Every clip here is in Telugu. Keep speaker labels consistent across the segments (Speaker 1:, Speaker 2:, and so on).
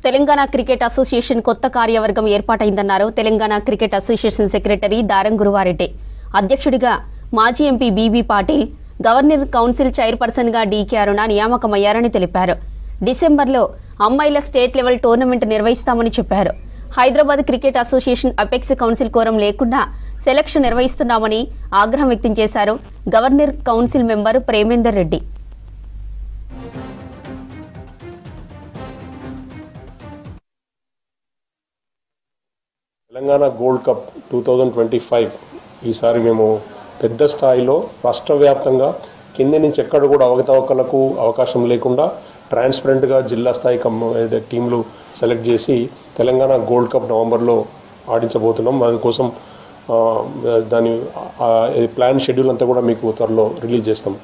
Speaker 1: తెలంగాణ క్రికెట్ అసోసియేషన్ కొత్త కార్యవర్గం ఏర్పాటైందన్నారు Telangana cricket association secretary Daram Guruva Reddy. అధ్యక్షుడిగా మాజీ MP BB Patil, governor council chairperson గా డీకే అరుణ నియామకమయ్యారని తెలిపారు. డిసెంబర్లో అమ్మాయిల స్టేట్ లెవెల్ టోర్నమెంట్ నిర్వహిస్తామని చెప్పారు. Hyderabad cricket association apex council quorum లేకుండా సెలక్షన్ నిర్వహిస్తున్నామని ఆగ్రహం వ్యక్తం చేశారు governor council member Premender Reddy.
Speaker 2: Telangana gold cup 2025 ఈసారి మేము పెద్ద స్థాయిలో రాష్ట్ర వ్యాప్తంగా కింద నుంచి ఎక్కడ కూడా అవకతవకలకు అవకాశం లేకుండా ట్రాన్స్పరెంట్గా జిల్లా స్థాయి టీంలు సెలెక్ట్ చేసి తెలంగాణ గోల్డ్ కప్ నవంబర్లో ఆడించబోతున్నాం. దానికోసం దాని ప్లాన్ షెడ్యూల్ అంతా కూడా మీకు త్వరలో రిలీజ్ చేస్తాం.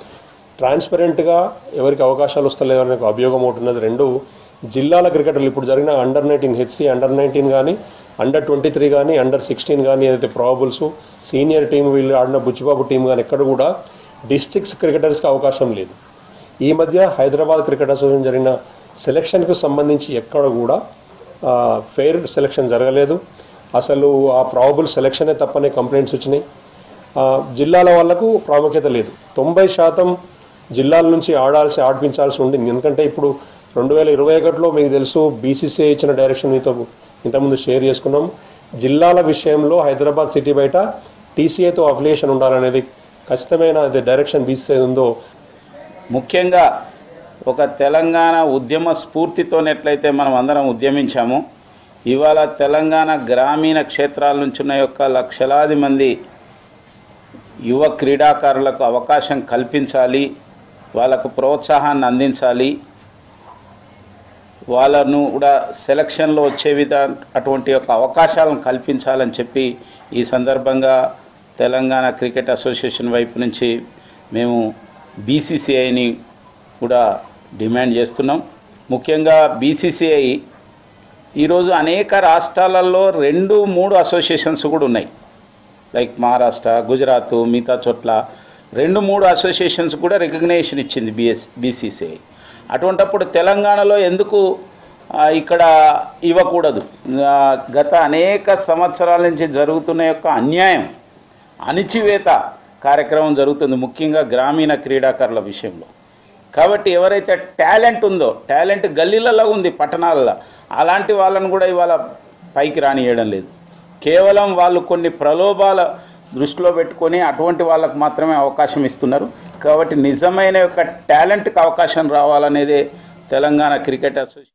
Speaker 2: ట్రాన్స్పరెంట్గా ఎవరికి అవకాశాలు వస్తలేదనే అభియోగం ఒకటి ఉన్నది. రెండు జిల్లాల క్రికెటర్లు ఇప్పుడు జరిగిన అండర్-19 హెచ్సి అండర్-19 కానీ అండర్-23 కానీ అండర్-16 కానీ ఏదైతే ప్రాబబుల్స్ సీనియర్ టీం వీళ్ళు ఆడిన బుచ్చిబాబు టీం కానీ ఎక్కడ కూడా డిస్ట్రిక్ట్స్ క్రికెటర్స్కి అవకాశం లేదు. ఈ మధ్య హైదరాబాద్ క్రికెట్ అసోసియేషన్ జరిగిన సెలక్షన్కు సంబంధించి ఎక్కడ కూడా ఫెయిర్ సెలక్షన్ జరగలేదు. అసలు ఆ ప్రాబబుల్ సెలక్షనే తప్పనే కంప్లైంట్స్ వచ్చినాయి. జిల్లాల వాళ్లకు ప్రాముఖ్యత లేదు. 90% జిల్లాల నుంచి ఆడిపించాల్సి ఉండింది. ఎందుకంటే ఇప్పుడు 2021లో మీకు తెలుసు బీసీసీఐ ఇచ్చిన డైరెక్షన్ మీతో ఇంతకుముందు షేర్ చేసుకున్నాం. జిల్లాల విషయంలో హైదరాబాద్ సిటీ బయట టీసీఏతో అఫిలియేషన్ ఉండాలనేది ఖచ్చితమైన డైరెక్షన్ బీసీసీఐ ఉందో.
Speaker 3: ముఖ్యంగా ఒక తెలంగాణ ఉద్యమ స్ఫూర్తితోనెట్లయితే మనం అందరం ఉద్యమించాము, ఇవాళ తెలంగాణ గ్రామీణ క్షేత్రాల నుంచి ఉన్న యొక్క లక్షలాది మంది యువ క్రీడాకారులకు అవకాశం కల్పించాలి, వాళ్ళకు ప్రోత్సాహాన్ని అందించాలి, వాళ్ళను కూడా సెలక్షన్లో వచ్చే అటువంటి యొక్క అవకాశాలను కల్పించాలని చెప్పి ఈ సందర్భంగా తెలంగాణ క్రికెట్ అసోసియేషన్ వైపు నుంచి మేము బీసీసీఐని కూడా డిమాండ్ చేస్తున్నాం. ముఖ్యంగా బీసీసీఐ ఈరోజు అనేక రాష్ట్రాలలో 2-3 అసోసియేషన్స్ కూడా ఉన్నాయి. లైక్ మహారాష్ట్ర, గుజరాత్, మిగతా చోట్ల 2-3 అసోసియేషన్స్ కూడా రికగ్నేషన్ ఇచ్చింది బీసీసీఐ. అటువంటప్పుడు తెలంగాణలో ఎందుకు ఇక్కడ ఇవ్వకూడదు? గత అనేక సంవత్సరాల నుంచి జరుగుతున్న యొక్క అన్యాయం, అణిచివేత కార్యక్రమం జరుగుతుంది, ముఖ్యంగా గ్రామీణ క్రీడాకారుల విషయంలో. కాబట్టి ఎవరైతే టాలెంట్ ఉందో, టాలెంట్ గల్లీలలో ఉంది, పట్టణాలలో, అలాంటి వాళ్ళను కూడా ఇవాళ పైకి రానియడం లేదు. కేవలం వాళ్ళు కొన్ని ప్రలోభాల దృష్టిలో పెట్టుకొని అటువంటి వాళ్ళకు మాత్రమే అవకాశం ఇస్తున్నారు. కాబట్టి నిజమైన యొక్క టాలెంట్కి అవకాశం రావాలనేదే తెలంగాణ క్రికెట్ అసోసియేషన్